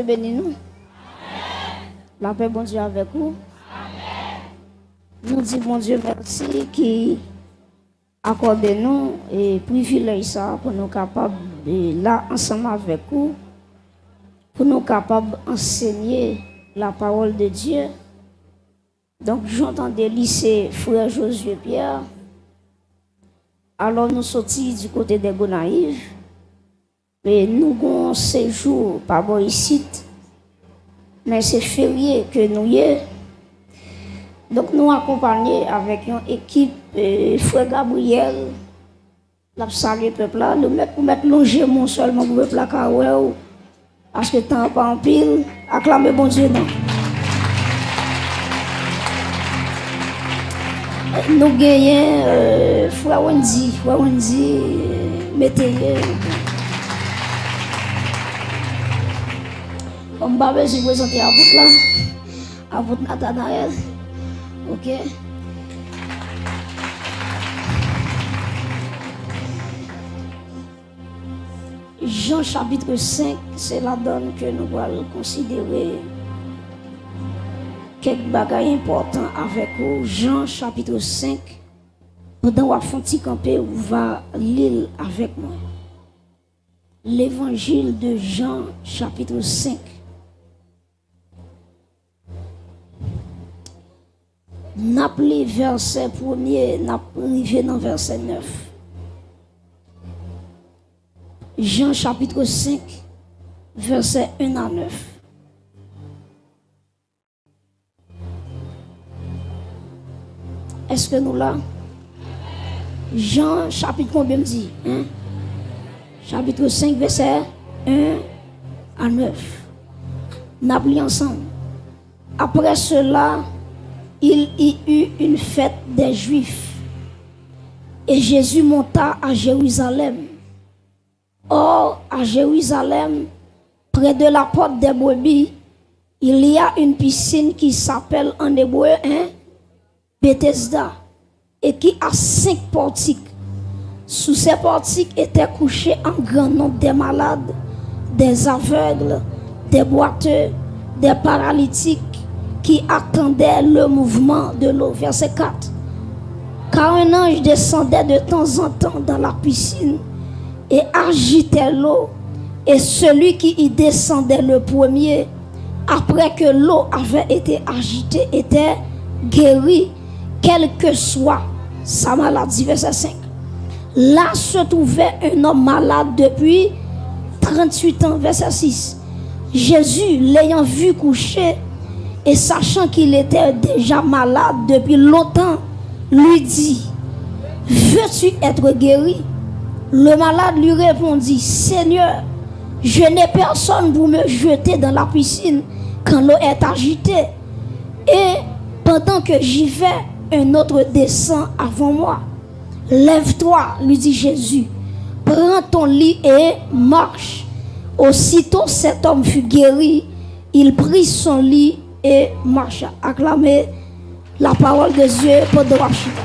bénit nous. La paix, bon Dieu, avec vous. Nous disons, bon Dieu, merci qui accorde nous et privilège ça pour nous capables de là ensemble avec vous, pour nous capables d'enseigner la parole de Dieu. Donc, j'entendais lycée frère Josué Pierre. Alors, nous sortis du côté des Gonaïves. Et nous avons un séjour par rapport ici. Mais c'est férié que nous y est. Donc, nous accompagnons avec une équipe, frère Gabriel, la saluer le peuple là, nous mettre longer mon seulement pour le peuple là, parce que temps pas en pile, acclamer bon Dieu non. Nous gagnons frère Wendy, mettez-le. Comme Babel, je présenter à vous là, à votre Nathanaël. Ok? Jean chapitre 5, c'est la donne que nous allons considérer quelques bagages importants avec vous. Jean chapitre 5, pendant qu'on va camper, vous va lire avec moi. L'évangile de Jean chapitre 5. N'appelez verset 1er, n'appelez dans verset 9. Jean chapitre 5, verset 1 à 9. Est-ce que nous là? Jean chapitre combien me dit? Hein? Chapitre 5, verset 1 à 9. N'appelez ensemble. Après cela, il y eut une fête des Juifs et Jésus monta à Jérusalem. Or, à Jérusalem, près de la porte des brebis, il y a une piscine qui s'appelle en hébreu Bethesda et qui a 5 portiques. Sous ces portiques étaient couchés un grand nombre de malades, des aveugles, des boiteux, des paralytiques, qui attendait le mouvement de l'eau. Verset 4. Car un ange descendait de temps en temps dans la piscine et agitait l'eau. Et celui qui y descendait le premier, après que l'eau avait été agitée, était guéri, quelle que soit sa maladie. Verset 5. Là se trouvait un homme malade depuis 38 ans. Verset 6. Jésus, l'ayant vu coucher, et sachant qu'il était déjà malade depuis longtemps, lui dit, veux-tu être guéri? Le malade lui répondit, Seigneur, je n'ai personne pour me jeter dans la piscine quand l'eau est agitée. Et pendant que j'y vais, un autre descend avant moi. Lève-toi, lui dit Jésus, prends ton lit et marche. Aussitôt cet homme fut guéri, il prit son lit et marcha. Acclamer la parole de Dieu pour de Washington.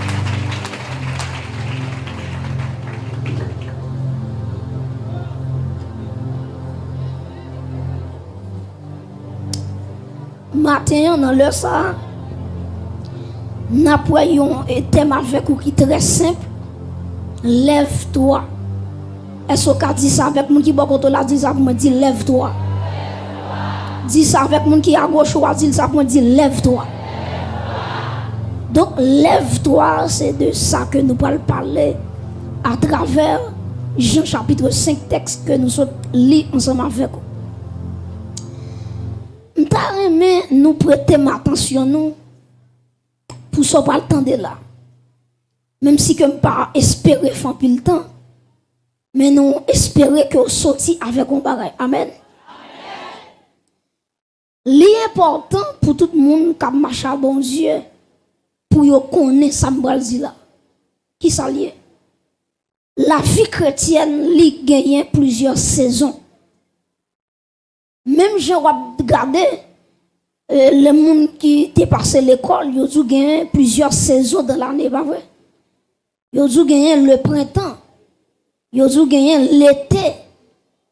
Matin, dans le ça, nous avons un thème avec vous qui est très simple. Lève-toi. Est-ce qu'on dit ça avec moi qui l'a dit ça pour me dire lève-toi? Dis ça avec mon qui à gauche ou à dire ça pour dire lève-toi. Donc lève-toi, c'est de ça que nous allons parler à travers Jean chapitre 5 texte que nous lisons ensemble avec vous. Nous prêtons attention nous pour ce pas le temps de là. Même si que nous pas espérer faire plus le temps, mais nous espérer que nous sortir avec un bagage. Amen. L'important pour tout le monde qui marche à bon Dieu, pour yo connaître ça m'balzi là. Qui ça lié? La vie chrétienne li gagne plusieurs saisons. Même je regarder les gens qui étaient passé l'école, ils ont gagné plusieurs saisons dans l'année, pas vrai? Ils ont gagné le printemps, ils ont gagné l'été,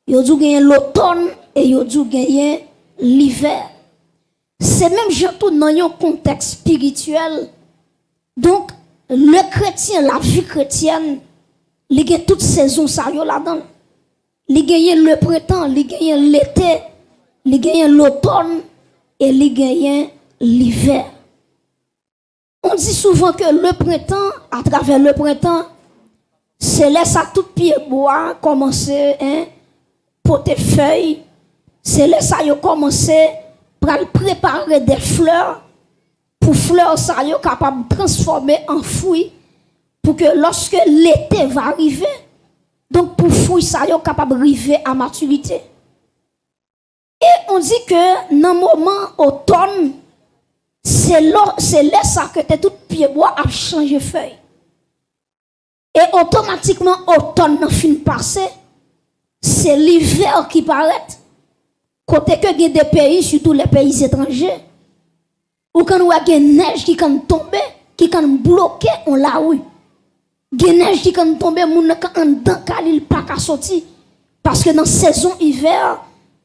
ils ont gagné l'automne et ils ont gagné l'hiver. C'est même surtout dans un contexte spirituel. Donc, le chrétien, la vie chrétienne, il y a toutes saisons ça là-dedans. Il y a le printemps, il y a l'été, il y a l'automne et il y a l'hiver. On dit souvent que le printemps, à travers le printemps, c'est là ça tout pied bois commencer porter feuilles, c'est là ça yo commencer pour préparer des fleurs pour fleurs ça yo capable de transformer en fruits pour que lorsque l'été va arriver, donc pour fruits ça yo capable d'arriver à maturité. Et on dit que dans le moment automne, c'est là ça que tout pied bois a changé feuille. Et automatiquement, automne n'a fin passé, c'est l'hiver qui paraît. Côté que il y a des pays, surtout les pays étrangers, où quand on a des neige qui kan tomber, qui kan bloquer on la rue. Des neige qui kan tomber, moun kan en dedans il pas qu'à sortir parce que dans saison hiver,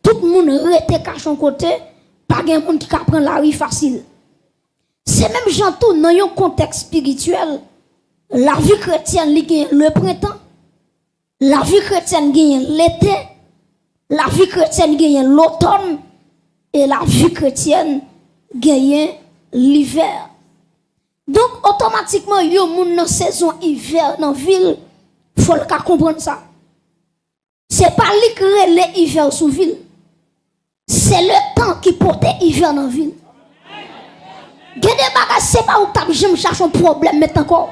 tout le monde rete caché son côté, pas gen moun qui ka prendre la rue facile. C'est même jantou dans un contexte spirituel. La vie chrétienne gagne le printemps, la vie chrétienne gagne l'été, la vie chrétienne gagne l'automne et la vie chrétienne gagne l'hiver. Donc automatiquement yo moun dans saison hiver dans ville, faut le comprendre ça. C'est pas lui qui relève l'hiver sous ville. C'est le temps qui porte hiver dans ville. Gade bagage c'est pas où t'as jamais cherché un problème maintenant encore.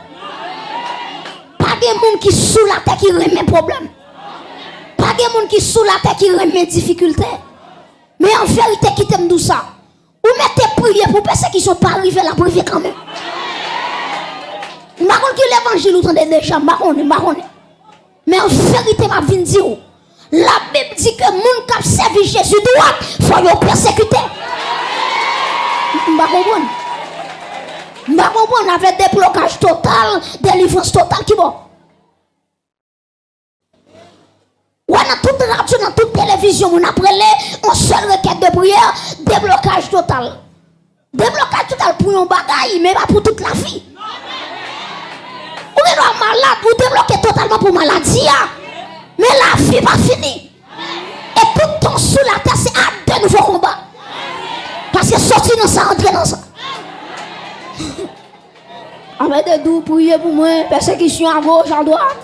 Pas de monde qui sous la terre qui remet problème. Pas de monde qui sous la terre qui remet difficulté. Mais en vérité qui t'aime tout ça. Ou mettez prier pour personnes qui sont pas arrivés la prier quand même. Marron qui l'évangile ou tendez déjà marron. Mais en vérité m'a vinn dire la Bible dit que moun qui servi Jésus droit faut yo persécuter. M'a comprendre. M'a comprendre avec des blocages total, délivrance totale qui bon. Ou dans toute radio, dans toute télévision, on après on seule requête de prière, déblocage total. Déblocage total pour un bagaille, mais pas pour toute la vie. Ou est malade, vous débloquez totalement pour maladie. Mais la vie pas finie. Et tout ton sous la terre, c'est à de nouveaux combats. Parce que sortir dans ça, rentrer dans ça. Avec des doux, priez pour moi, persécution à gauche, à droite.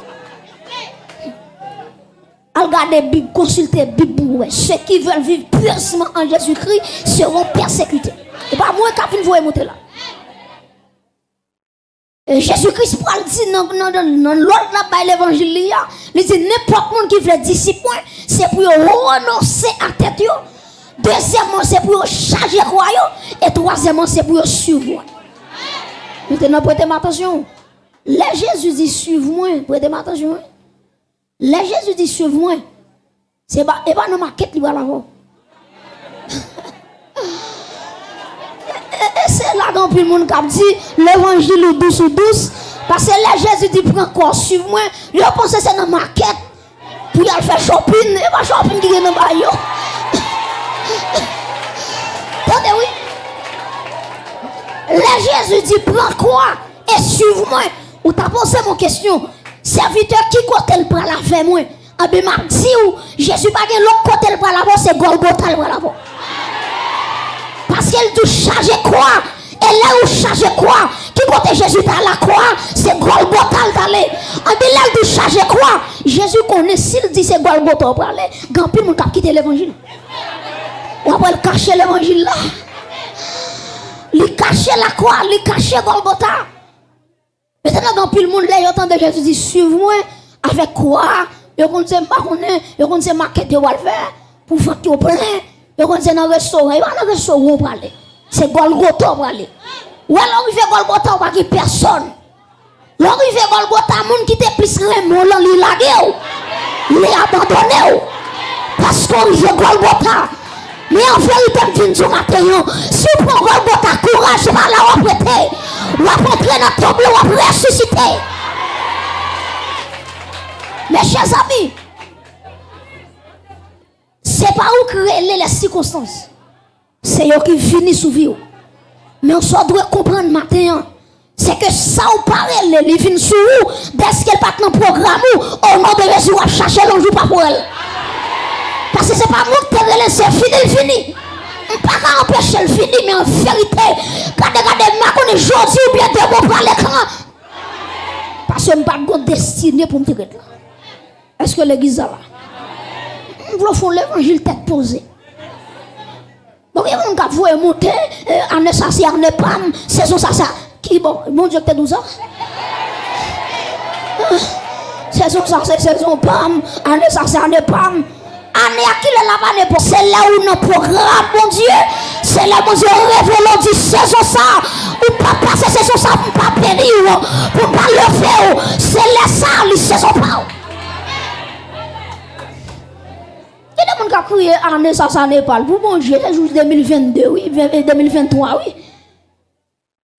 Regardez la Bible, consultez la Bible. Ceux qui veulent vivre pieusement en Jésus-Christ seront persécutés. Et pas moi qui vous monter là. Et Jésus-Christ pour le dire dans l'autre là-bas l'évangile, il dit n'importe monde qui veut disciple, c'est pour renoncer à tête. Deuxièmement, c'est pour charger quoi. Et troisièmement, c'est pour suivre. Maintenant, prêtez-moi attention. Là, Jésus dit suivez-moi. Prêtez-moi attention. Là, Jésus dit suivez-moi. C'est pas dans ma quête, il va là-bas. Et c'est là dans le monde qui a dit l'évangile douce ou douce. Parce que là, Jésus dit prends quoi, suivez-moi. Je pense que c'est dans ma quête. Pour y aller faire shopping. Et pas shopping qui est dans le baillot. Attendez, oui. Là, Jésus dit prends quoi et suivez-moi. Ou t'as posé mon question. Serviteur qui côté le bras la fait moi. Ah ben m'a dit ou Jésus pas l'autre côté le bras là-bas, c'est Golgotha le bras là-bas. Parce qu'elle doit charger quoi? Et là où charger quoi? Qui côté Jésus à la croix, c'est Golgotha d'aller. Ah ben là elle doit charger quoi? Jésus connaît s'il dit c'est Golgotha pour aller. Grand pile mon cap quitter l'évangile. On va le cacher l'évangile là. Lui cacher la croix, lui cacher Golgotha. Maintenant, quand tout le monde là, il entend Jésus dire suivez-moi avec quoi? Il compte se marronner, il compte se maquette de faire pour faire tout plein. Il compte se dans le restaurant, il va dans le restaurant pour aller. C'est Golgotha pour aller. Ou alors il fait Golgotha pour qu'il personne. L'on il fait Golgotha, monde qui était plus remon, il l'a lagué, il est abandonné. Parce qu'on fait Golgotha. Mais en vérité, je dis du matin, si vous prenez Golgotha, courage, c'est pas là où vous êtes. Ou à entrer dans le tombeau, ou à ressusciter. Mes chers amis, c'est pas où créer les circonstances. c'est eux qui finissent sous vie. Mais on doit comprendre matin, c'est que ça ou parle, les vins sur vous, dès qu'elle part dans le programme, au nom de Jésus, on va chercher l'ange pas pour elle. Parce que c'est pas moi qui te laisse, c'est fini. On ne peut pas empêcher le fini, mais en vérité, regardez, je connais aujourd'hui ou bien demain pour l'écran. Parce que je n'ai pas de destinée pour me tirer là. Est-ce que l'église est là? On veut faire l'évangile tête posée. Bon, il y a un gars qui veut monter, année ça, c'est année pam, saison ça. Qui bon, mon Dieu, que t'es 12 ans? Saison ça, c'est saison pam, année ça, c'est année pam. Année à qui est là-bas, c'est là où notre programme, mon Dieu, c'est là où mon Dieu révèle, dit saison ça, ou pas passer saison ça, pour pas périr, pour pas le faire, c'est là ça, les saison pas. Il y a des gens qui crient année ça n'est pas. Pour bon Dieu, c'est juste 2022, oui, 2023, oui.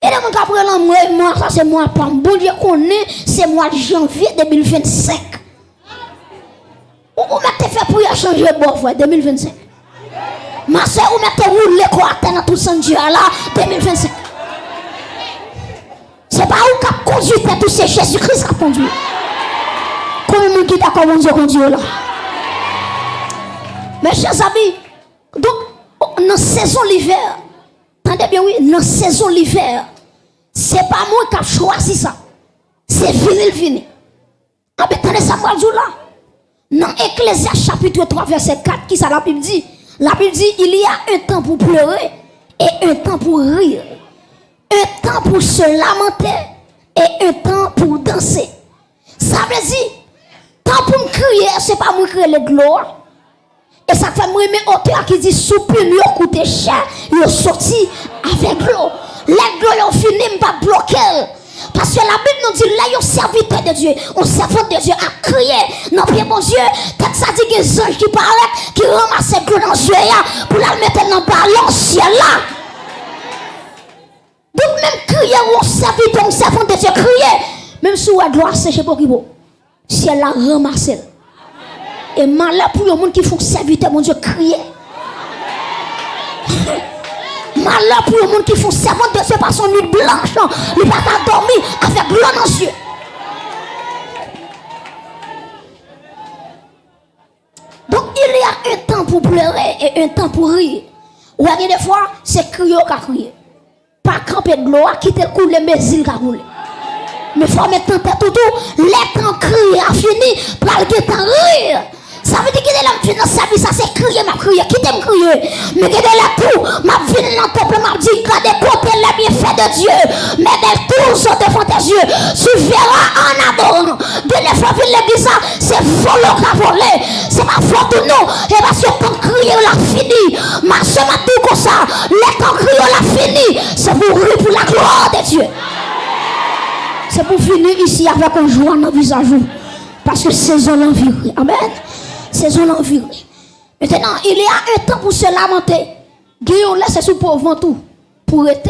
Il y a des gens qui prennent moi, ça c'est moi, pas. Bon Dieu connaît, c'est mois de janvier 2025. Ou mettez fait pour y changer bon fois 2025. Ma soeur, ou mettez rouler quoi dans tout ce Dieu là 2025. C'est pas où qu'a conduit tout c'est Jésus-Christ qui a conduit. Combien de monde qui d'accord mon Dieu conduit là? Mes chers amis, donc, dans la saison l'hiver, attendez bien, oui, dans la saison l'hiver, c'est pas moi qui ai choisi ça. C'est fini. Ah, mais attendez ça, moi, là. Dans Ecclésiaste chapitre 3, verset 4, qui ça la Bible dit? La Bible dit, il y a un temps pour pleurer et un temps pour rire. Un temps pour se lamenter et un temps pour danser. Ça veut dire, temps pour me crier, c'est pas moi qui crier les gloires. Et ça fait moi mes auteurs qui dit soupir lui coûté cher, il sorti avec l'eau. Les gloires ont fini pas bloquer. Parce que la Bible nous dit là il serviteur de Dieu, on servant de Dieu à crier. Non bien mon Dieu, quand ça dit que les anges qui paraissent, qui ramassent l'eau dans le ciel pour la mettre dans le ballon ciel là. Donc même crier ou serviteur, on servant de Dieu crier, même si on a gloire sécher pour qui beau, ciel là ramasser. Et malheur pour les gens qui font serviteur, mon Dieu, crier. Malheur pour les gens qui font servant de Dieu par son nuit blanche. Il ne va pas dormir avec l'eau dans les yeux. Donc il y a un temps pour pleurer et un temps pour rire. Ou il y a des fois, c'est crier qui a crié. Pas camper de gloire, quitter le couler, mais il a roulé. Mais il faut mettre en tête tout, les temps crier a fini, pour le temps rire. Ça veut dire que la vie dans sa vie, ça c'est crier, m'a crié, qui t'aime crier. Mais que la tout, ma vie dans le temple, m'a dit, regardez côté les bienfaits de Dieu. Mais des tours sont devant tes yeux. Tu verras en abondant. De les fois, l'église, c'est voler qu'à voler. C'est pas faute ou non. Et parce que quand crier, on l'a fini. Ma soeur m'a dit comme ça. Les temps crier, on l'a fini. C'est pour rire pour la gloire de Dieu. C'est pour finir ici avec un joie dans le visage. Parce que saison l'environ. Amen. Saison l'environ. Maintenant, il y a un temps pour se lamenter. Guillaume laisse sous pauvre tout pour être.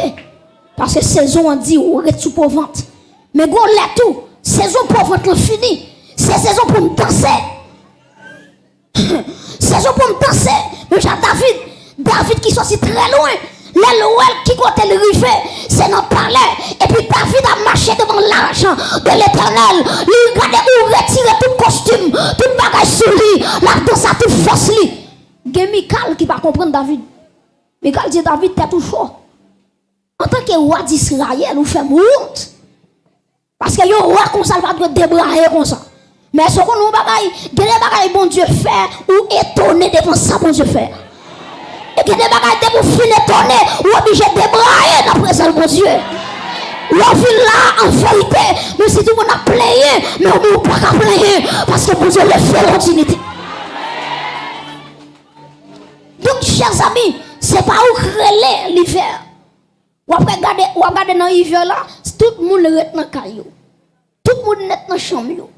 Parce que saison on dit ou est sous pauvre. Mais go là tout. Saison pauvre fini. C'est saison pour me danser. Saison pour me danser. Mais j'ai David qui sortit très loin. L'Elohel qui côté le rivet, c'est notre palais. Et puis David a marché devant l'argent de l'Éternel. Il regardait où retirer tout costume, tout bagage sur lui, la danse à toute force lui. Il y a Michal qui va comprendre David. Michal dit David, t'es tout chaud. En tant que roi d'Israël, nous fait honte. Parce que le roi comme ça, il va doit débrayer comme ça. Mais ce qu'on nous bagaille, il y a des bagailles bon Dieu fait ou étonné devant ça bon Dieu fait. Et que des bagages pour finir tourner ou obligé de débrailler dans la présence de Dieu. L'on vit là en vérité, même si tout le monde a playé, mais on ne peut pas player parce que pour Dieu le fait l'opportunité. Donc, chers amis, c'est pas où créer l'hiver. Ou regarder dans l'hiver là, tout le monde est dans le caillou. Tout le monde est dans la chambre.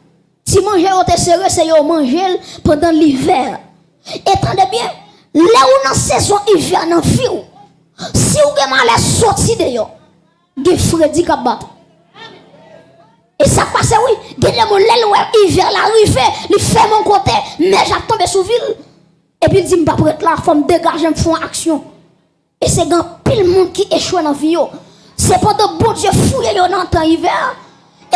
Si manger est serré, c'est manger pendant l'hiver. Et attendez bien. Là où dans la saison hiver dans vie, si vous avez mal sorti de yo, vous Freddy qui bat. Et ça passe oui, vous avez le hiver l'arrivée, il fait mon côté, mais j'ai tombé sous ville. Et puis il dit, je ne vais pas prêter là, il faut me dégager, il faut action. c'est grand pile monde qui échoue dans vie. C'est pendant bon Dieu fouille dans le temps hiver.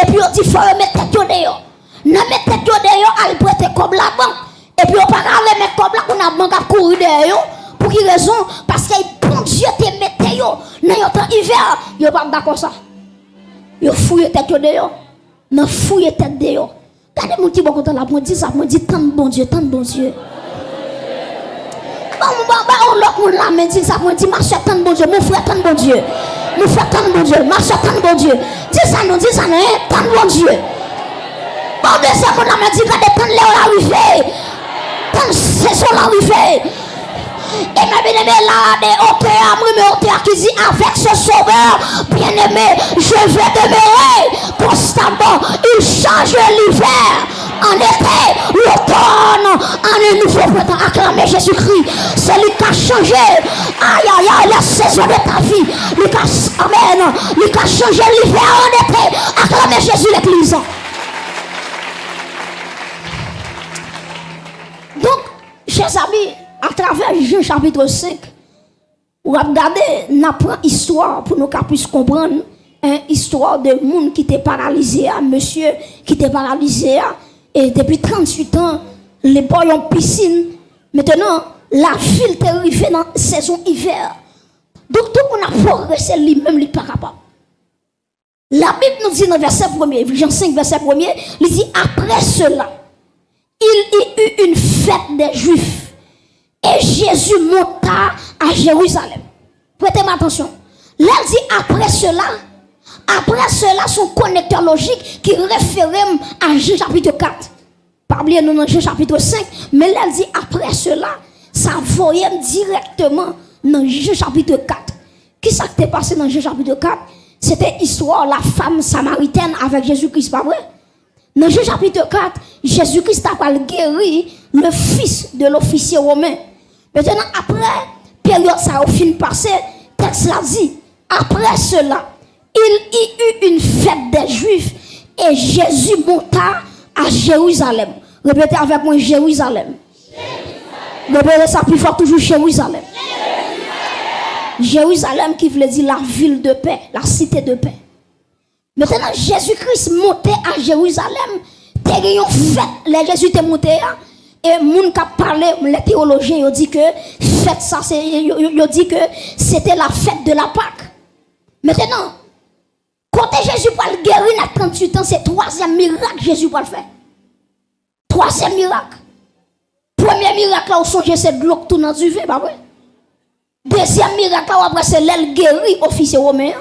Et puis on dit faut mettre tête dehors. Non mettre tête dehors, elle prête comme la banque. Et puis on pas aller mettre comme là qu'on a banque à courir dehors. Pour quelle raison? Parce que bon Dieu te mette yo dans le temps hiver, yo pas d'accord ça. Yo fouille tête dehors. Non fouille tête dehors. Regardez mon petit bon content là, moi dit ça, moi dit tant bon Dieu, tant bon Dieu. On l'autre la main dit ça, moi dit ma soeur tant bon Dieu, mon frère tant bon Dieu. Mon frère tant bon Dieu, ma soeur tant bon Dieu. Dis ça non, tant bon Dieu. Bon de ça mon la main dit regardez tant l'éo arrivé. Tant saison l'arrivée. Et ma bien-aimée là, des auteurs qui dit avec ce sauveur, bien-aimé, je vais demeurer constamment. Il change l'hiver en été, l'automne, en un nouveau printemps. Acclamez Jésus-Christ, c'est lui qui a changé. Aïe, aïe, aïe, la saison de ta vie. Lui qui a, amen, lui qui a changé l'hiver en été. Acclamez Jésus l'église. Donc, chers amis, à travers Jean chapitre 5, on va regarder, on apprend histoire pour nous qu'on puisse comprendre une histoire de monde qui était paralysé, monsieur qui était paralysé, et depuis 38 ans, les boys ont piscine. Maintenant, la ville est arrivée dans la saison hiver. Donc, tout le monde a progressé lui-même, il n'est pas capable. La Bible nous dit dans le verset 1er, Jean 5, verset 1er, il dit après cela, il y eut une fête des Juifs. Et Jésus monta à Jérusalem. Prêtez-moi attention. Là, il dit après cela, son connecteur logique qui référait à Jean chapitre 4. Pas oublier nous dans Jean chapitre 5, mais là, il dit après cela, ça voyait directement dans Jean chapitre 4. Qui s'est passé dans Jean chapitre 4? C'était l'histoire de la femme samaritaine avec Jésus-Christ, pas vrai? Dans Jean chapitre 4, Jésus-Christ a guéri le fils de l'officier romain. Maintenant, après, période ça a fini passé, texte l'a dit, après cela, il y eut une fête des Juifs et Jésus monta à Jérusalem. Répétez avec moi, Jérusalem. Répétez ça plus fort, toujours Jérusalem. Jérusalem qui veut dire la ville de paix, la cité de paix. Maintenant, Jésus-Christ montait à Jérusalem, t'es une fête, les Jésus t'es monté, et moun qui parlé, les théologiens, ils dit que fête ça, ils dit que c'était la fête de la Pâque. Maintenant, quand Jésus va le guérir à 38 ans, c'est troisième miracle que Jésus va le faire. Troisième miracle. Premier miracle là, on songe, c'est de l'eau qui tourne dans du vin, pas vrai? Deuxième miracle là, après c'est l'aile guéri officier romain.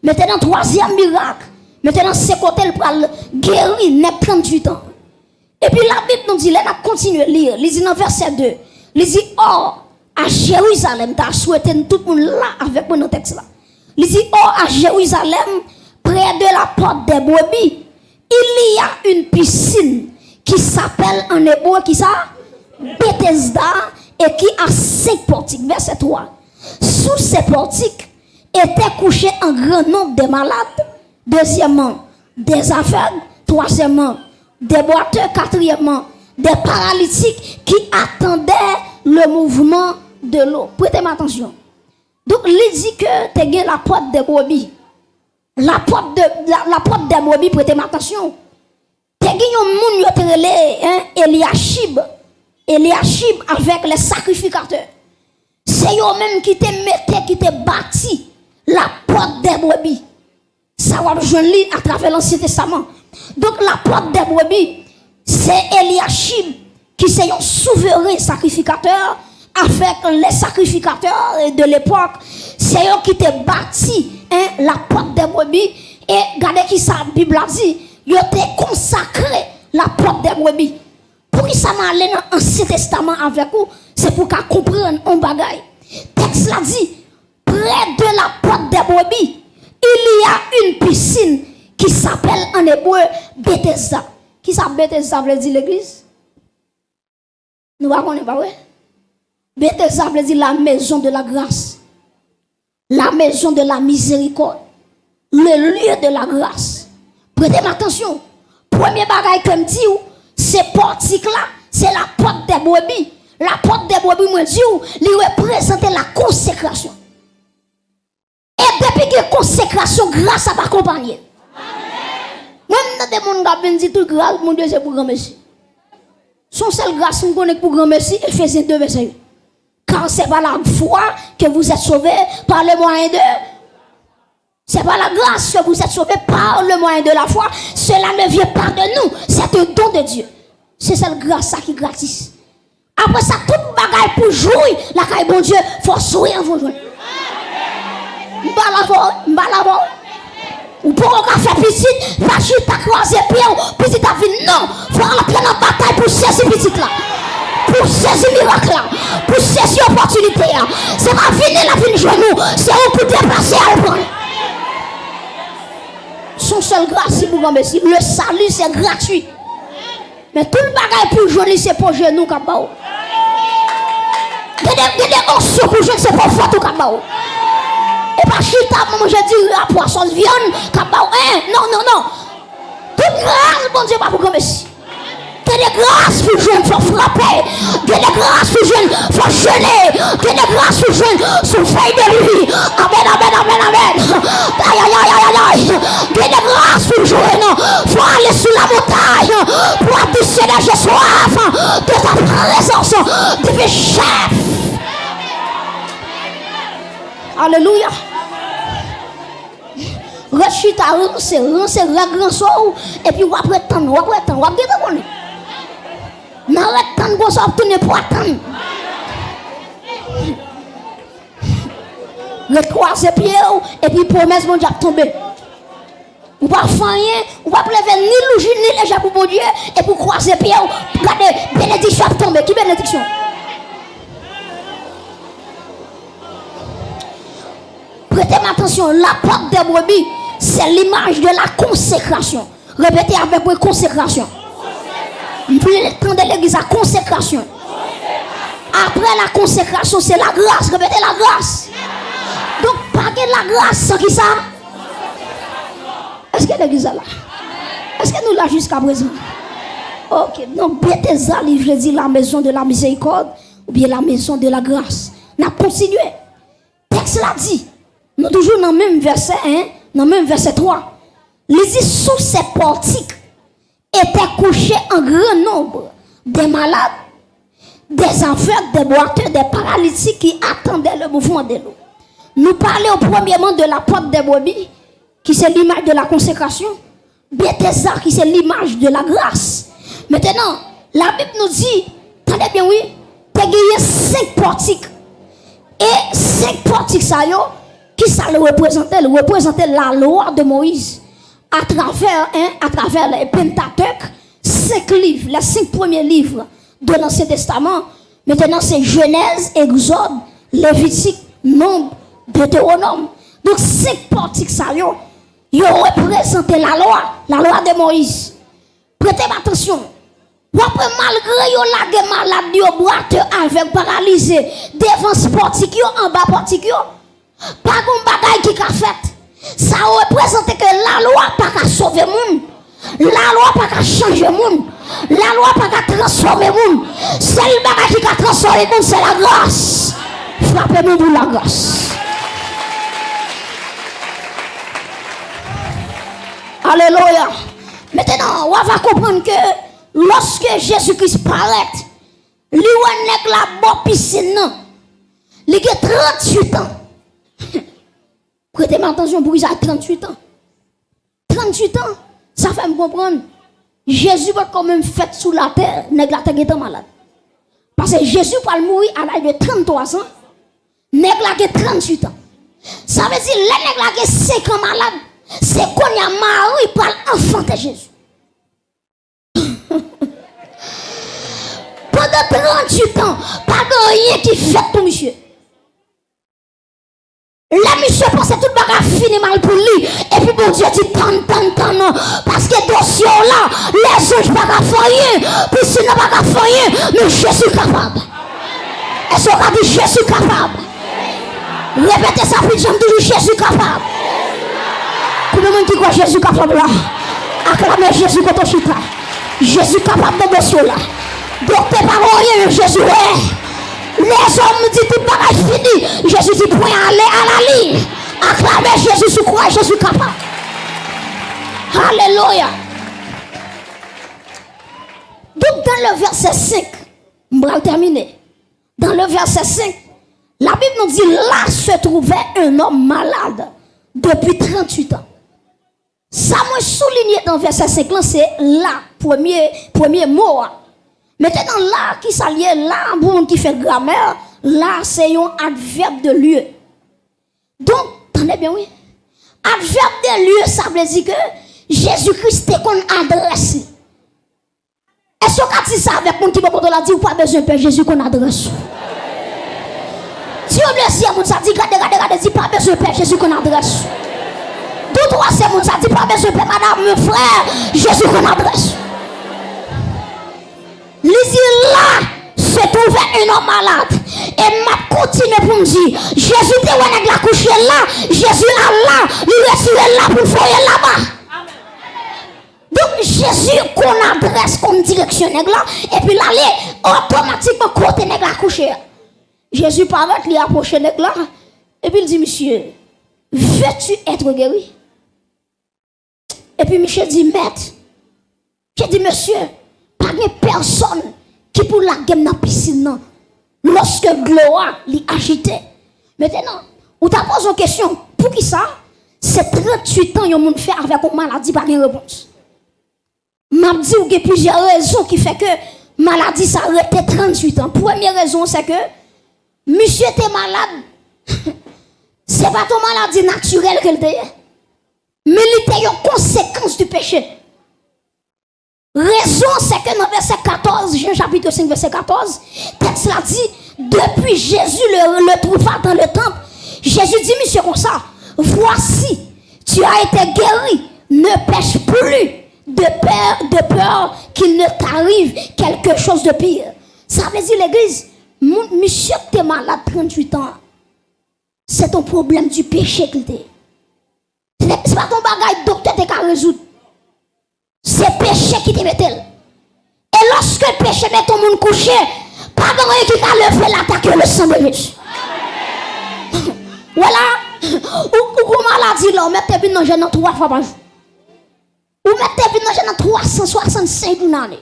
Maintenant, troisième miracle. Maintenant, c'est côté le pral guéri, n'est 38 ans. Et puis la Bible nous dit, là, on a continué à lire. Il dit dans verset 2, il dit, or, à Jérusalem, tu as souhaité tout le monde là avec mon texte là. Il dit, or, à Jérusalem, près de la porte des brebis, il y a une piscine qui s'appelle en hébreu, qui ça? Bethesda, et qui a 5 portiques. Verset 3. Sous ces portiques étaient couchés un grand nombre de malades. Deuxièmement, des aveugles. Troisièmement, des boiteux. Quatrièmement, des paralytiques qui attendaient le mouvement de l'eau. Prêtez-moi attention. Donc, il dit que tu as la porte des brebis. La porte des brebis, prêtez-moi attention. Tu as un monde qui Eliashib avec les sacrificateurs. C'est eux-mêmes qui te mettaient, qui te bâti la porte des brebis. Ça va rejoindre à travers l'Ancien Testament. Donc la porte des brebis, c'est Eliashib qui c'est un souverain sacrificateur avec les sacrificateurs de l'époque. C'est eux qui te bâti la porte des brebis. Et regardez qui ça, la Bible a dit, ils ont consacré la porte des brebis. Pour qui ça m'a allé dans l'Ancien Testament avec vous, c'est pour qu'on comprenne un bagage. Texte l'a dit, près de la porte des brebis, il y a une piscine qui s'appelle en hébreu Bethesda. Qui ça Bethesda veut dire l'église? Nous ne connaissons pas, ouais? Bethesda veut dire la maison de la grâce. La maison de la miséricorde. Le lieu de la grâce. Prêtez attention. Premier bagage comme dit, ces portiques-là, c'est la porte des brebis. La porte des brebis, moi, dit, il représente la consécration. grâce à pas accompagner. Même dans des gens qui disent tout grâce, mon Dieu, c'est pour grand merci. Son seul grâce, on connaît pour grand merci, Ephésiens 2, verset 8. Car c'est par la foi que vous êtes sauvés par le moyen de. C'est par la grâce que vous êtes sauvés par le moyen de la foi. Cela ne vient pas de nous, c'est un don de Dieu. C'est cette grâce ça qui est gratis. Après ça, toute bagaille pour jouer, la caille bon Dieu, il faut sourire en vous jouer. M'balavo. Ou pour qu'on fasse petite, pas juste à croiser pied, petite à vie, non. Il faut aller prendre la bataille pour saisir petite là. Pour saisir miracle là. Pour saisir opportunité là. C'est pas venir la vie de nous, c'est on pour dépasser à le prendre. Son seul grâce, c'est pour grand merci. Le salut, c'est gratuit. Mais tout le bagage pour jouer, c'est pour genou kabao. Il y a des options pour jouer, c'est pour faute kabao. Et pas chita, moi je dis la poisson de viande, kabao. Non. Toute grâce, bon Dieu, pas pour grand merci. Il y a des grâces pour jouer, il faut frapper. Il y a des grâces pour jouer, il faut jeûner. Il y a des grâces pour jouer, sous feuille de lui. Amen. Aïe. Il y a des grâces pour jouer, non. Il faut aller sur la montagne pour adoucir la soif de ta présence, divin chef. Alléluia. Rechute à rancer la grand soir, et puis on va attendre, on va bien. N'arrête pas de vous obtenir pour attendre. Le croiser pied et puis promesse mon Dieu tomber. Ou pas faire rien, ou pas lever ni le jour ni les jambes pour mon Dieu et pour croiser pied, regardez bénédiction tomber. Qui bénédiction? Prêtez attention, la porte des brebis, c'est l'image de la consécration. Répétez avec moi, consécration. Vous voulez le temps de l'église à consécration. Après la consécration, c'est la grâce. Répétez la grâce. Donc, pas de la grâce sans qui ça? Est-ce que l'église est là? Est-ce que nous là jusqu'à présent? Ok. Donc, Bethesda, je dis la maison de la miséricorde ou bien la maison de la grâce. On a continué. Texte l'a dit. Nous toujours dans le même verset 1, dans le même verset 3. Il dit sous ces portiques étaient couchés en grand nombre des malades, des aveugles, des boiteux, des paralytiques qui attendaient le mouvement de l'eau. Nous parlons premièrement de la porte des brebis, qui c'est l'image de la consécration. Bethesda, qui c'est l'image de la grâce. Maintenant, la Bible nous dit, attendez bien oui, tu as gagné 5 portiques. Et 5 portiques, ça y est, qui ça le représentait? Le représentait la loi de Moïse. À travers les Pentateuque, 5 livres, les 5 premiers livres de l'Ancien Testament. Maintenant, c'est Genèse, Exode, Lévitique, Nombre, Deutéronome. Donc, 5 portiques, ça y est, ils représentaient la loi de Moïse. Prêtez attention. Après, malgré yon la des malades, yon boiteux avec paralysé, devant ce portique, en bas portique, pas de bagaille qui a fait. Ça représente que la loi n'a pas sauver le monde. La loi n'a pas changer le monde. La loi n'a pas transformer le monde. C'est le bagage qui a transformé le monde, c'est la grâce. Frappez-nous pour la grâce. Alléluia. Maintenant, on va comprendre que lorsque Jésus-Christ paraît, lui on la bonne piscine, il a 38 ans. Prêtez attention pour qu'il a 38 ans. 38 ans, ça fait me comprendre. Jésus va quand même fait sous la terre, nèg la terre est malade. Parce que Jésus va mourir à l'âge de 33 ans, nèg la 38 ans. Ça veut dire les nèg la 5 ans malade, c'est qu'on y a Marie par l'enfant de Jésus. Pendant 38 ans, pas de rien qui fait pour monsieur. La monsieur pense que tout le bagage fini mal pour lui. Et puis bon Dieu dit tant, parce que dossier là, les anges pas qu'à faire, puis sinon pas qu'à faire, mais Jésus capable. Est-ce qu'on a dit Jésus capable? Répétez ça, puis j'aime toujours Jésus capable. Combien de monde qui croit Jésus capable là? Acclamez Jésus contre chita. Jésus capable de dossier là. Donc t'es pas rien, Jésus est. Les hommes disent tout bagage fini. Jésus dit point aller à la ligne. Acclamez Jésus sur croix, Jésus capable. Alléluia. Donc dans le verset 5, on va terminer. Dans le verset 5, la Bible nous dit là se trouvait un homme malade depuis 38 ans. Ça m'a souligné dans le verset 5, c'est là, premier mot. Maintenant là qui s'allie là, pour qui fait grammaire, là c'est un adverbe de lieu. Donc, attendez bien, oui. Adverbe de lieu, ça veut dire que Jésus-Christ est qu'on adresse. Est-ce qu'on dit ça avec mon qui peut la dire ou pas besoin de Père Jésus qu'on adresse? Si on blesse, on ça dit, regardez, dit pas besoin de Père Jésus qu'on adresse. Tout trois, c'est mon ça dit pas besoin de Père, madame, mon frère, Jésus qu'on adresse. Lisez là, se trouvait un homme malade. Et m'a continué pour me dire, Jésus te wè la couché là, Jésus là, il retiré là pour foyer là-bas. Donc Jésus qu'on adresse comme direction là, et puis l'aller automatiquement côté nèg la couché. Jésus paraît, il approche nèg là, et puis il dit, monsieur, veux-tu être guéri? Et puis monsieur dit, maître, j'ai dit, monsieur, pas de personne qui pour la game dans la piscine, non. Lorsque gloire l'y agité. Maintenant, on t'a posé une question. Pour qui ça? C'est 38 ans yon moun fait avec une maladie pas de réponse. M'a dit qu'il y a plusieurs raisons qui fait que maladie ça arrêté 38 ans. Première raison c'est que monsieur était malade. C'est pas ton maladie naturelle qu'elle était. Mais il était une conséquence du péché. Raison, c'est que dans verset 14, Jean chapitre 5, verset 14, texte l'a dit, depuis Jésus le trouva dans le temple, Jésus dit, monsieur, comme ça, voici, tu as été guéri, ne pêche plus de peur qu'il ne t'arrive quelque chose de pire. Ça veut dire l'église, monsieur, tu es malade 38 ans, c'est ton problème du péché qu'il t'est. C'est pas ton bagage, docteur, t'es qu'à résoudre. C'est péché qui te met. Et lorsque le péché met ton monde couché, pas de rien qui t'a levé l'attaque le sang de Jésus. Voilà. Ou maladie là, on met tes pieds dans le 3 fois par jour. Ou met tes pieds dans le 365 pour l'année.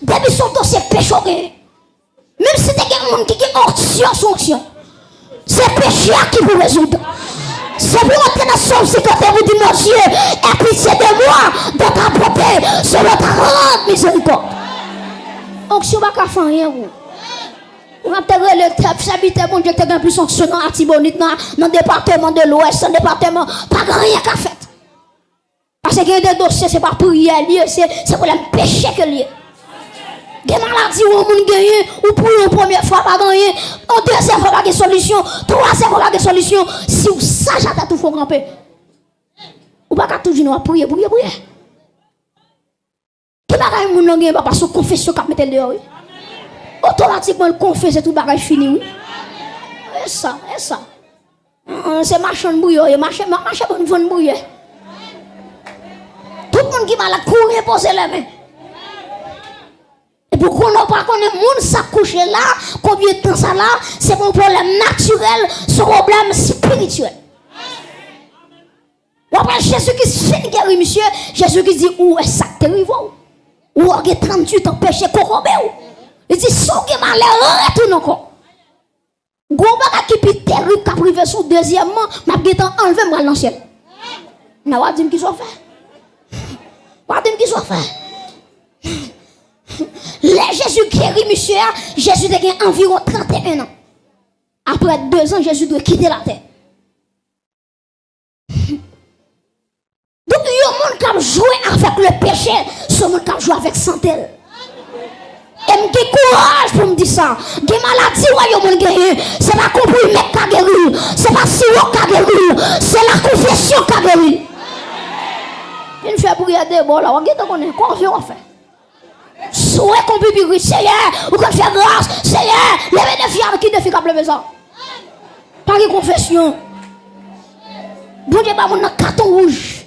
Depuis son dossier péché, même si t'es un monde qui est option, c'est péché qui vous résoudre. C'est pour entrer dans son sécurité, vous dites, mon Dieu, aie pitié de moi, de ta beauté, sur votre grande miséricorde. Donc, si on ne va pas faire rien, vous avez le tep, s'habiter, mon Dieu, tu as plus fonctionnant à Tibonite, dans le département de l'Ouest, dans le département, pas rien qu'à faire. Parce qu'il y a des dossiers, ce n'est pas prière, c'est pour le péché que lié. Des maladies où on gagne, ou pour une première fois pas gagner, en deuxième fois pas de solution, troisième fois pas de solution. Si vous savez, j'attends tout faut camper. Ou pas toujours prier. Tout bagage moun gagne pas parce que confession qu'a mettre dehors. Automatiquement le confesse tout bagage fini oui. Et ça. C'est marchand bouillon, marché bon vendre bouillon. Tout le monde qui va la courir poser les mains. Et pour qu'on n'a pas qu'on est monde s'accoucher là, combien de temps ça là, c'est mon problème naturel, ce problème spirituel. Ou après Jésus qui se fait guérir, monsieur, Jésus qui dit, où est ça que tu ou on a 38 ans péché corrompé. Il dit, si on a malheur, retourne encore. Gouba qui est terrible, qui a privé sous deuxièmement, m'a dit, enlevé moi dans le ciel. Mais on va dire qu'il soit fait. On va dire qu'il soit fait. Les Jésus guérit, monsieur, Jésus a gagné environ 31 ans. Après 2 ans, Jésus doit quitter la terre. Donc, il y a un monde qui a joué avec le péché, ce monde qui a joué avec santé. Et je suis courage pour me dire ça. Des maladies, il y a un monde qui a gagné. Ce n'est pas compris, mais qui a guéri. Ce n'est pas sirop qui a guéri. C'est la confession qui a guéri. Il fait pour y aller, bon, là, on a confiance à faire. Souhait qu'on peut vivre, Seigneur, ou qu'on fait grâce, Seigneur, levez des fiables qui ne font pas lever ça. Pas de confession. Bon Dieu, pas mon carton rouge.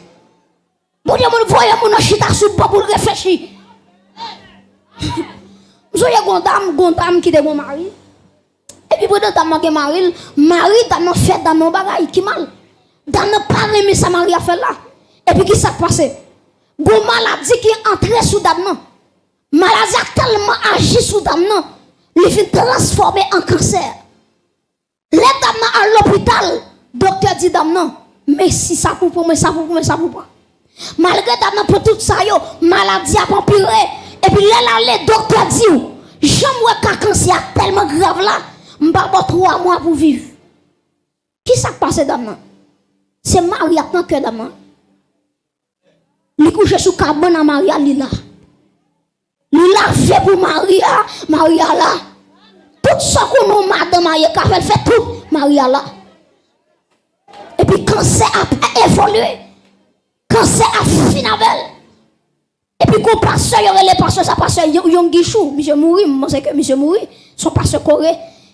Bon Dieu, mon voyage, mon chita sous le pour réfléchir. Vous avez une dame qui est mon mari. Et puis, pour dame qui est mari, dame fait dans mon bagage qui mal. Dame n'a pas aimé ça Marie a fait là. Et puis qui s'est passé? Gon maladie qui est entrée sous dame. Maladie a tellement agi sous dame. Il fait transformer en cancer. Les dames à l'hôpital, docteur dit dame non, mais si ça pour moi, ça pour moi, ça pour moi. Malgré dame pour tout ça yo, maladie a empiré. Et puis là les docteur dit j'aime que cancer tellement grave là, m'pa 3 mois pour vivre. Qui ça passe dame? C'est Marie dans cœur dame. Il couche sous cabane à Maria Lila. Lila fait pour Maria, Maria là. Tout ça qu'on a madame Maria elle fait tout Maria là. Et puis cancer a évolué. Cancer a fini avec elle. Et puis quand pasteur y aurait les pasteurs ça pasteur yon guichou, monsieur mouri, moi c'est que monsieur mouri, son pasteur coré.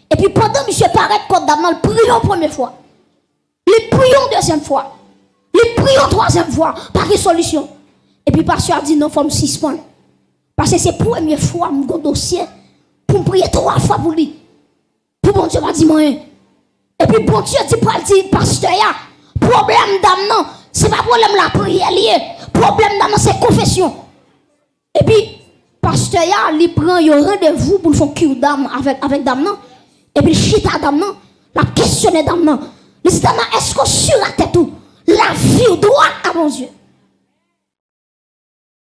Et puis pendant monsieur paraît comme dame, il prions première fois. Il prions deuxième fois. Il prions troisième fois, pas de solution. Et puis pasteur a dit non, faut me suspendre. Parce que c'est la première fois mon dossier pour prier 3 fois pour lui. Pour bon Dieu m'a dit moi. Et puis bon Dieu dit pour dire pasteur ya, problème d'âme non, c'est pas problème la prière lié. Problème d'âme c'est confession. Et puis pasteur ya, il prend un rendez-vous pour faire cure d'âme avec dame non. Et puis chita dame non, la questionner dame non. Il dit dame est-ce que sur la tête tout la vie ou droit à mon Dieu?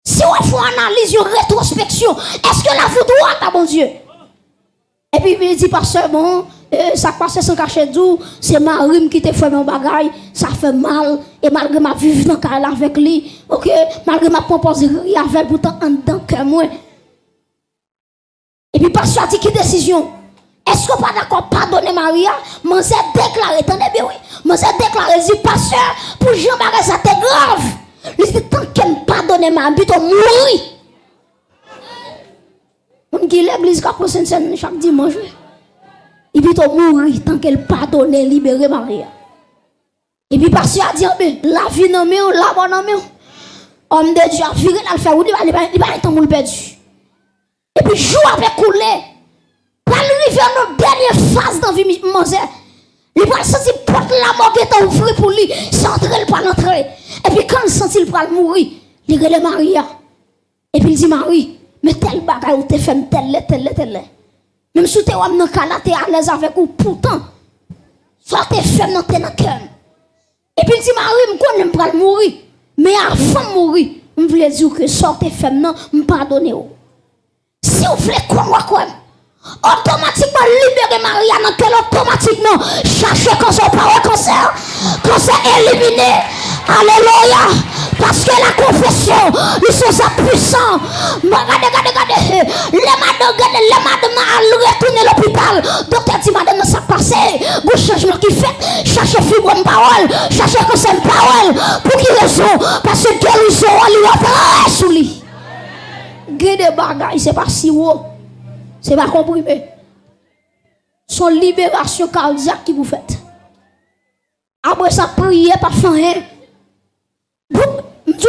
Si on fait une analyse, une rétrospection, est-ce que la vie droit à mon Dieu? Et puis il dit pasteur bon, ça passe sans cacher d'où, c'est ma rime qui te fait mon bagage, ça fait mal, et malgré ma vie dans le avec lui, ok, malgré ma proposition avec pourtant en dedans que moi. Et puis pasteur a dit quelle décision? Est-ce que pas d'accord pardonner Maria? Moi j'ai déclaré, attendez bien oui, moi j'ai déclaré, dit pasteur, pour Jean-Marie ça t'est grave. Il dit tant qu'elle ne pardonne ma vie, tu mourir. On dit l'église qui a posé une chaque dimanche. Il dit tu mourir tant qu'elle pardonne, libérer Maria. Et puis pasteur a dit la vie non mais la bonne non mais homme de Dieu a viré la faire il va être monde perdu. Et puis jour après couler. Quand il arrive à notre dernière phase dans la vie Moselle, il va sentir porte la mort qui est ouverte pour lui, sans entrer, il va entrer. Et puis quand il sent qu'il va mourir, il regarde Maria. Et puis il dit Marie, mais tel bagage ou te fait tel. Même si tu es dans le cas là, tu es à l'aise avec ou pourtant, soit tu es femme dans ton cœur. Et puis il dit Marie, je ne vais pas mourir. Mais avant de mourir, je voulais dire que soit tu es femme, je ne pardonne pas. Si vous voulez quoi, automatiquement libérer Maria dans quel automatiquement chercher cancer par cancer éliminé. Alléluia. Parce que la confession ils sont ça puissants. Regardez les madame à retourner à l'hôpital. Docteur dit madame ça passé vous changement qui fait chercher fibre de parole chercher cancer de parole pour qui raison parce que guérison lui va sous lui. Des bagages c'est pas si haut. C'est pas comprimé. Son libération cardiaque qui vous faites. Après ça, priez par fin. La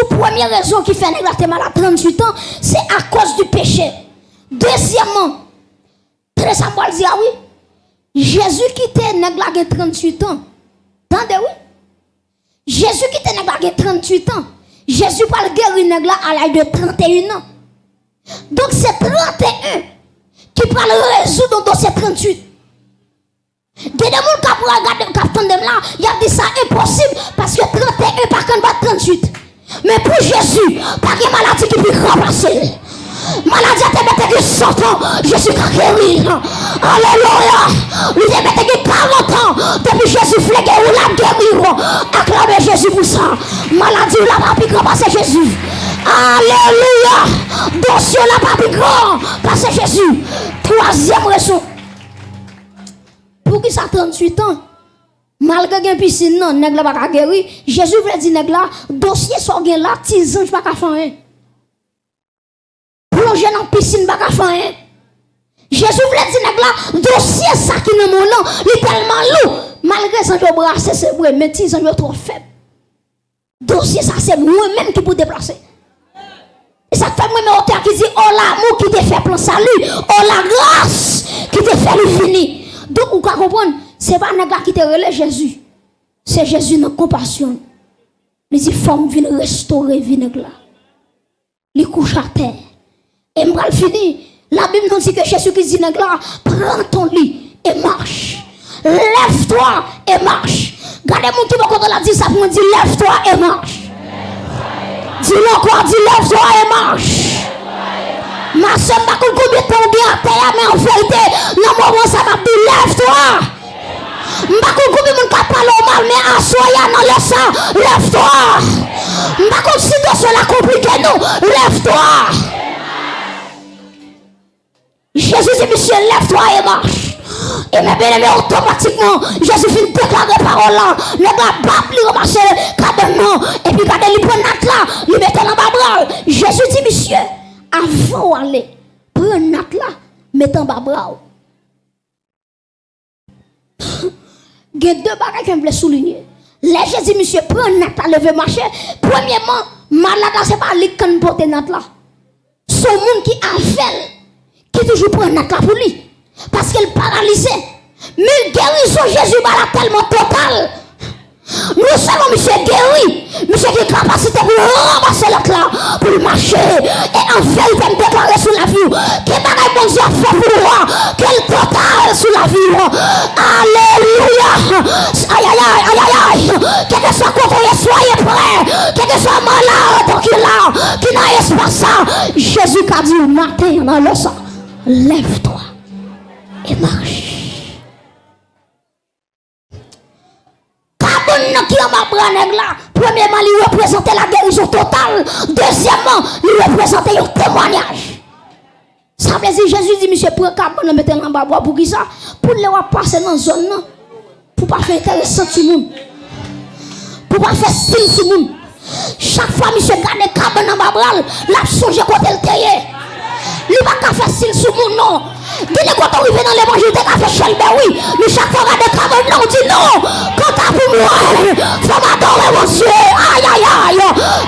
première raison qui fait que mal à 38 ans, c'est à cause du péché. Deuxièmement, très Samuel dit, ah oui, Jésus qui était négligé 38 ans. Attendez, oui. Jésus qui était négligé 38 ans. Jésus parle guérir négla à l'âge de 31 ans. Donc c'est 31 qui parle résoudre dans dossier 38. Il y a des gens qui regardent là, il a dit ça impossible parce que 31 par contre va 38. Mais pour Jésus, pas de maladie qui peut remplacer. Maladie à te mettre que 100 ans, Jésus a guéri. Alléluia. Il te mettre que 40 ans, depuis Jésus flégué ou la guérir. Acclamez Jésus pour ça. Maladie ou la pas plus grand parce que Jésus. Alléluia. Dossier la pas plus grand parce que Jésus. Troisième raison. Pour qui ça 38 ans? Malgré une piscine, non, nèg la pas guéri. Jésus veut dire nèg la, dossier so gen là, 10 ans pas faire rien. Plonger dans piscine pas faire rien. Jésus veut dire nèg la, dossier ça qui dans mon nom, il tellement lourd. Malgré ça je brasser c'est vrai, mais 10 ans trop faible. Dossier ça c'est moi même qui pour déplacer. Et ça fait moi mon auteur qui dit oh l'amour qui te fait plan salut, oh la grâce qui te fait le fini. Donc, vous comprenez, ce n'est pas un gars qui te relève Jésus. C'est Jésus dans compassion. Il dit, femme vient restaurer vinaigre là. Il couche à terre. Et je vais finir. La Bible nous dit que Jésus qui dit, là, prends ton lit et marche. Lève-toi et marche. Regardez-moi qui va dire ça pour me dire, lève-toi et marche. Dis-le encore, dis lève-toi et marche. Ma soeur, je ne sais pas combien de temps bien à terre, mais en vérité, dans le moment ça m'a dit lève-toi. Je ne sais pas combien de temps parle mal, mais assoya dans le sang, lève-toi. Je ne sais pas si tu cela compliqué, nous, lève-toi. Jésus dit, monsieur, lève-toi et marche. Et mes bien-aimés, automatiquement, Jésus finit de déclarer parole là. Le gars, bap, lui remarcher, cadement. Et puis, quand il prend notre là, il met dans la bras. Jésus dit, monsieur, avant d'aller, prends notre là, mets en bas bras. Il y a deux bagages que je voulais souligner. Là, Jésus dit, monsieur, prends notre là, lever marcher. Premièrement, malade, ce n'est pas lui qui porte notre là. C'est le monde qui a fait, qui toujours prend notre là pour lui. Parce qu'elle paralysait. Mais guérison Jésus va tellement totale. Nous savons monsieur guéri. Monsieur qui a capacité pour ramasser l'autre là, pour marcher. Et en fait, il peut me déclarer sur la vie. Quel bagage bon Dieu a fait pour moi. Quel total sur la vie. Alléluia. Aïe aïe aïe aïe aïe. Quel que soit quoi, soyez prêts. Quel que soit malade qui là, qui n'a espace ça. Jésus a dit au matin dans le sang, lève-toi et marche. Cabane qui a ma branègue là, premièrement, il représentait la guérison totale. Deuxièmement, il représentait un témoignage. Ça veut dire, Jésus dit, monsieur, pour cabane, mettez en bas pour qui ça? Pour les passer dans la zone, pour ne pas faire intéressant sur le monde. Pour ne pas faire style sur le monde. Chaque fois, monsieur, garde cabane en bas, la songe côté le taillé. Il ne va pas faire style sur le monde, non. Dès quand on arrive dans l'évangile, tu as fait chelbe, oui. Mais chaque fois qu'on a des on dit non. Quand tu as pour moi, il faut m'adorer mon Dieu. Aïe, aïe, aïe.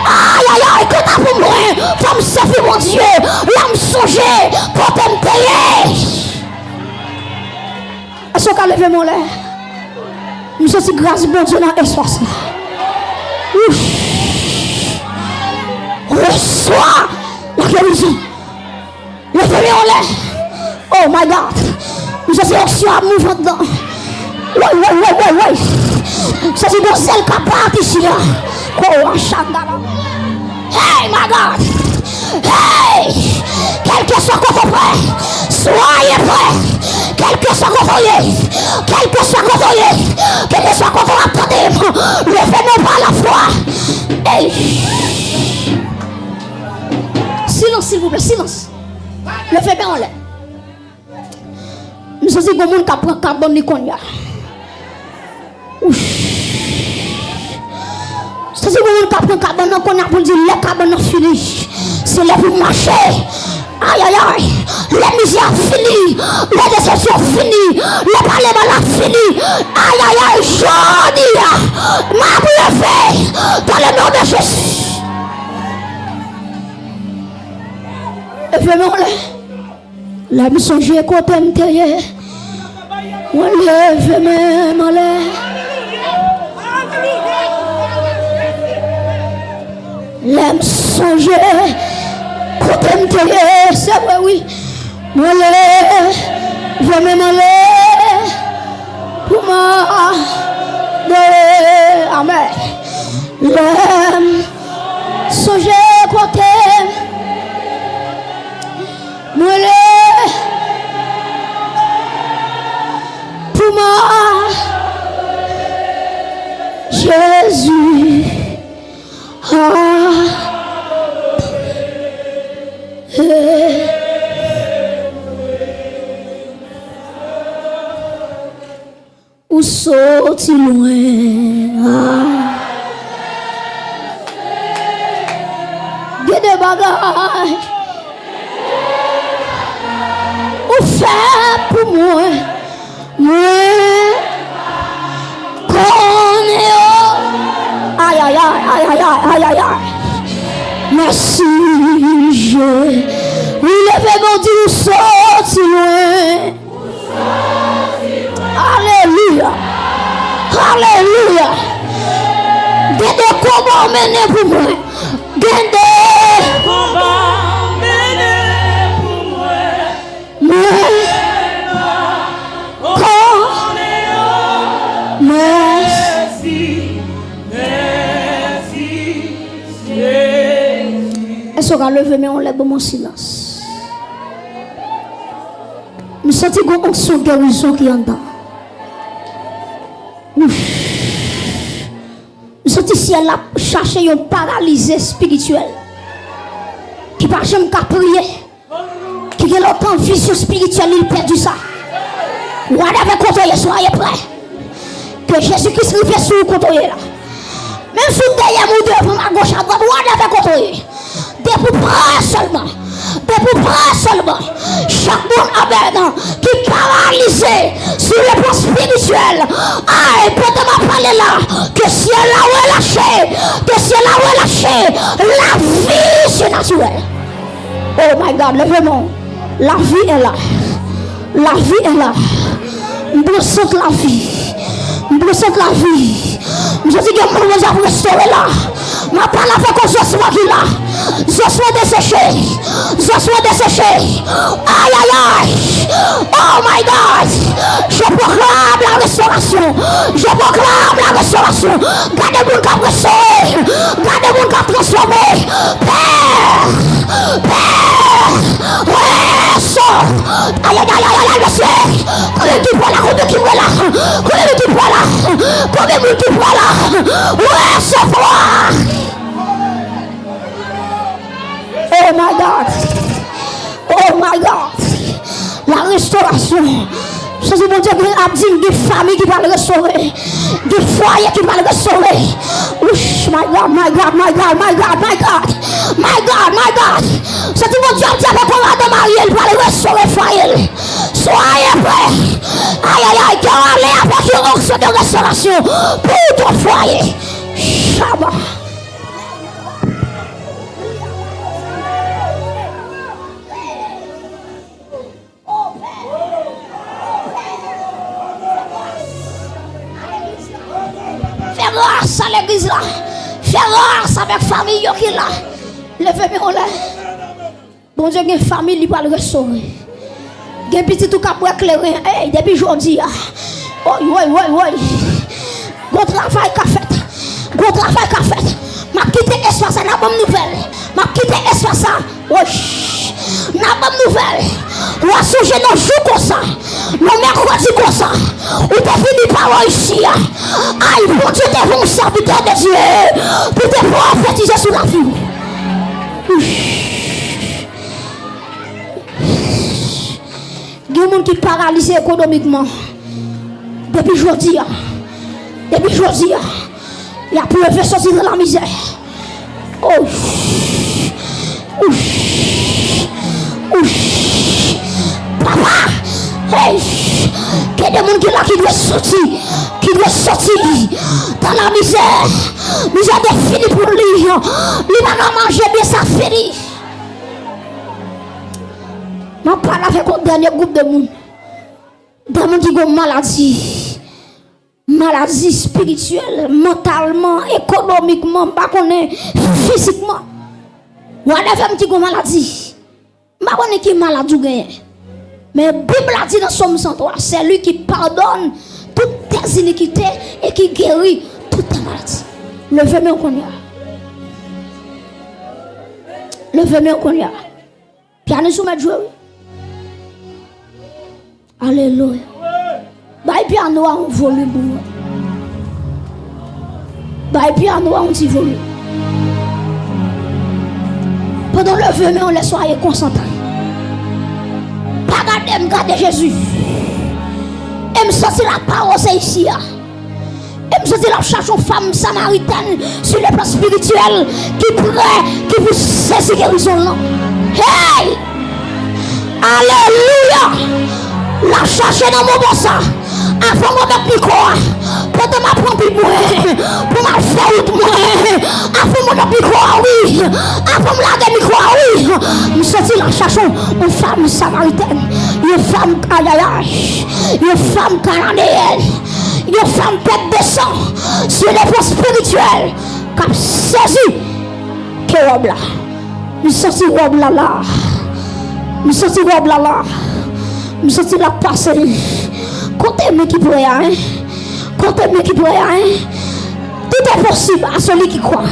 Aïe, aïe, aïe. Quand tu as pour moi, il faut me servir mon Dieu. Là, me songer pour te payer. Est-ce qu'on a levé mon lait? Nous sommes grâce bon Dieu dans l'espace. Reçois la guérison. Levez mon lait. Oh my God. Nous sommes aussi à mouvement dedans. Ouais. Ça c'est bon celle qui part ici là. Oh, chandala. Hey my God. Hey. Quel que soit qu'on prêt. Soyez prêts. Quel que soit qu'on voyez. Quel que soit qu'on voyez. Quel que soit qu'on va attendre. Levez-nous par la foi. Hey. Silence s'il vous plaît. Silence. Levez bien en l'air. Nous sommes des gens qui prennent carbone ni cognac. C'est des gens qui prennent carbone ni cognac pour dire le carbone est fini. C'est là pour marcher. Aïe aïe aïe. La misère finie. La déception finie. Le parlement a fini. Aïe aïe aïe. Je dis. Ma brevet. Dans le nom de Jésus. Levez-moi là. La mission j'ai côté m'teye. On lève même là. La mission j'ai côté m'teye. C'est vrai oui. On lève même là. Pour moi. Amen. La mission j'ai côté. Moi pour moi Jésus où sorti loin des bagages fait pour moi, aïe aïe aïe aïe aïe aïe aïe. Merci Dieu. Levez mon Dieu, sorti loin. Alléluia. Alléluia. combat mené pour moi. Gende. Combat mené pour moi. Est-ce qu'on a levé mais on lève mon silence? Nous sentons qu'on a son guérison qui est en dedans. Nous sentons si elle a cherché un paralysé spirituel qui ne peut jamais prier, qui a longtemps vision spirituelle, il perdu ça. Whatever côté, soyez prêts. Que Jésus-Christ rive sur le côté là. Même si vous derrière ou devant à gauche à droite, whatever côté. Des pour près seulement. Des pour près seulement. Chaque monde a besoin qui est paralysé sur le plan spirituel. Ah, et peut-être m'a parlé là. Que si elle a relâché, que si elle a relâché, la vie surnaturelle. Oh my God, levez-moi. La vie est là. La vie est là. Nous ressentons la vie. Nous ressentons la vie. Je dis que nous avons restauré là. Ma parole avec un osement qui là. Osement desséché. Osement desséché. Aïe aïe aïe. Oh my God. Je proclame la restauration. Je proclame la restauration. Gardez-vous le cap restauré. Gardez-vous le cap transformé. Père. Père. Ressort. Aïe aïe aïe aïe aïe. Combien de fois là. Combien de fois là. Combien de fois là. Combien de fois là. Ressort. Oh my God. Oh my God. La restauration. Je dis mon Dieu, qu'il y a des familles qui vont le restaurer. Des foyers qui vont le restaurer. Ouch, my God, my God, my God, my God, my God. My God, my God. Je dis mon Dieu, avec Madame Marielle, il va le restaurer foyer. Soyez prêts. Aïe, aïe, aïe, car allez avec une onction de restauration pour ton foyer. Shabbat. Fais grâce à l'église là. Fais grâce avec la famille qui est là. Levez-moi là. Bon Dieu, il y a une famille qui va le restaurer. Il y a un petit tout qui va éclairer. Hey, depuis aujourd'hui. Oui, oui, oui, oui. Bon travail qu'a fait. Bon travail qu'a fait. Ma quitté espace, n'a pas de nouvelle. Ma quitté espace, oui. N'a pas de nouvelle. Ou à ce jour, nos jours comme ça. Nos mercredis comme ça. Ou t'es fini par ici. Aïe, bon Dieu, t'es bon serviteur de Dieu. Pour te prophétiser sur la vie. Il y a des gens qui sont paralysés économiquement. Depuis aujourd'hui. Depuis aujourd'hui. Il y a plus de sortir de la misère. Oh. Papa. Hey. Il y a des gens qui doivent sortir. Qui doivent sortir dans la misère. Misère est finie pour lui. Il va manger bien sa fini. Je parle avec un dernier groupe de monde. Des gens qui ont maladie. Maladie spirituelle, mentalement, économiquement, physiquement. Ou à la qui ont maladie. Je ne sais pas qui maladie gagne. Mais la Bible a dit dans Somme 103, c'est lui qui pardonne toutes tes iniquités et qui guérit toutes tes maladies. Levez-moi qu'on y a. Levez-moi qu'on y a. Piano soumettre jouer. Alléluia. Bail piano a un volume. Bail piano a un petit volume. Pendant le feu, mais on laisse soyez concentrés. Pas garder Jésus. Et me sentir la parole c'est ici. Et me sentir la cherche une femme samaritaine sur le plan spirituel qui pourrait, qui vous saisit guérison. Hey! Alléluia! La chercher dans mon bon sang. Avant de mettre micro, pour te m'apprendre plus moi, pour m'en faire de moi. Avant de mettre micro, oui. Avant de me laguer micro, oui. Je sentis la chercher une femme samaritaine, une femme aïe, une femme cananéenne, une femme tête de sang sur les plans spirituels. Cap saisi que robe là. Nous senti robe là là. Nous senti robe là là. Nous senti la passer. Comptez-moi qui pourrait hein. Comptez-moi qui pourrait hein. Tout est possible à celui qui croit.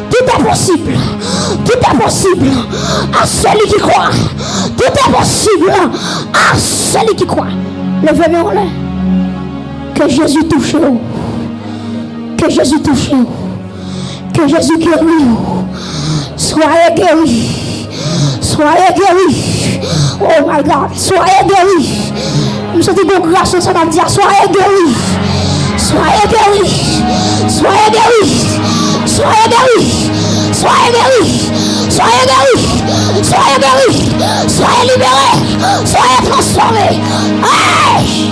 Tout est possible. Tout est possible à celui qui croit. Tout est possible à celui qui croit. Levez-moi en l'air. Que Jésus touche vous. Que Jésus touche vous. Que Jésus guérit vous. Soyez guéris. Soyez guéris. Oh my God. Soyez guéris. Nous sommes de grâce à ça va dire soyez guéris. Soyez guéris. Soyez guéris. Soyez guéris. Soyez guéris. Soyez guéris. Soyez guéris. Soyez libérés. Soyez transformés. Hey!